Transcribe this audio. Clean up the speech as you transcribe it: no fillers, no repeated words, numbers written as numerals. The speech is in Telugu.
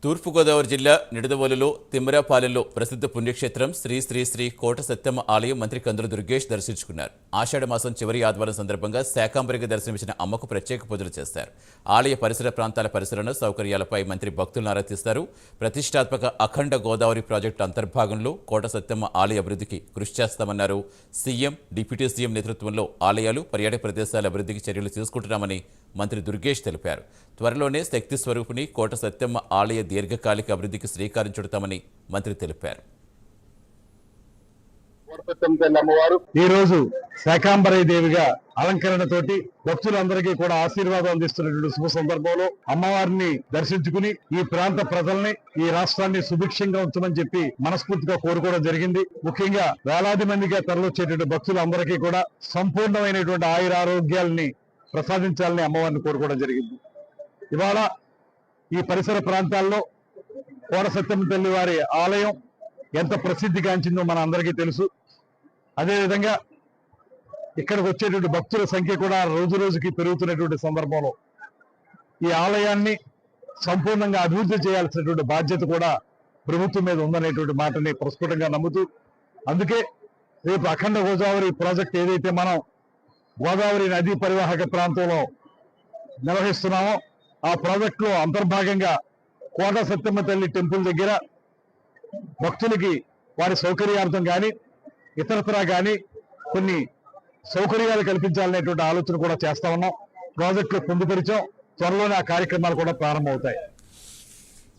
తూర్పుగోదావరి జిల్లా నిడదవోలులో తిమ్మరాపాలెంలో ప్రసిద్ధ పుణ్యక్షేత్రం శ్రీ శ్రీ శ్రీ కోట సత్యమ్మ ఆలయం మంత్రి కందుల దుర్గేష్ దర్శించుకున్నారు. ఆషాఢ మాసం చివరి ఆదివారం సందర్భంగా శాకాంబరిగా దర్శనమిచ్చిన అమ్మకు ప్రత్యేక పూజలు చేశారు. ఆలయ పరిసర ప్రాంతాల పరిశీలన సౌకర్యాలపై మంత్రి భక్తులను ఆరా తీస్తారు. ప్రతిష్టాత్మక అఖండ గోదావరి ప్రాజెక్టు అంతర్భాగంలో కోట సత్యమ్మ ఆలయ అభివృద్ధికి కృషి చేస్తామన్నారు. సీఎం, డిప్యూటీ సీఎం నేతృత్వంలో ఆలయాలు, పర్యాటక ప్రదేశాల అభివృద్ధికి చర్యలు తీసుకుంటున్నామని మంత్రి దుర్గేష్ తెలిపారు. త్వరలోనే శక్తి స్వరూపిణి కోట సత్యమ్మ ఆలయ దీర్ఘకాలిక అభివృద్ధికి శ్రీకారం చుడతామని మంత్రి తెలిపారు. ఈ రోజు శాకాంబరీ దేవిగా అలంకరణతోటి భక్తులందరికీ కూడా ఆశీర్వాదం అందిస్తున్నటువంటి శుభ సందర్భంలో అమ్మవారిని దర్శించుకుని ఈ ప్రాంత ప్రజల్ని, ఈ రాష్ట్రాన్ని సుభిక్షంగా ఉంచమని చెప్పి మనస్ఫూర్తిగా కోరుకోవడం జరిగింది. ముఖ్యంగా వేలాది మందిగా తరలివచ్చేటువంటి భక్తులందరికీ కూడా సంపూర్ణమైనటువంటి ఆయురారోగ్యాలని ప్రసాదించాలని అమ్మవారిని కోరుకోవడం జరిగింది. ఇవాళ ఈ పరిసర ప్రాంతాల్లో కోట సత్యమ్మ తల్లి వారి ఆలయం ఎంత ప్రసిద్ధిగాంచిందో మన అందరికీ తెలుసు. అదేవిధంగా ఇక్కడికి వచ్చేటువంటి భక్తుల సంఖ్య కూడా రోజు రోజుకి పెరుగుతున్నటువంటి సందర్భంలో ఈ ఆలయాన్ని సంపూర్ణంగా అభివృద్ధి చేయాల్సినటువంటి బాధ్యత కూడా ప్రభుత్వం మీద ఉందనేటువంటి మాటని ప్రస్ఫుటంగా నమ్ముతూ, అందుకే రేపు అఖండ గోదావరి ప్రాజెక్ట్ ఏదైతే మనం గోదావరి నదీ పరివాహక ప్రాంతంలో నిర్వహిస్తున్నామో ఆ ప్రాజెక్టులో అంతర్భాగంగా కోట సత్యమ్మ తల్లి టెంపుల్ దగ్గర భక్తులకి వారి సౌకర్యార్థం కానీ ఇతరత్రా కానీ కొన్ని సౌకర్యాలు కల్పించాలనేటువంటి ఆలోచన కూడా చేస్తా ఉన్నాం. ప్రాజెక్టులు పొందుపరిచాం. త్వరలోనే ఆ కార్యక్రమాలు కూడా ప్రారంభమవుతాయి.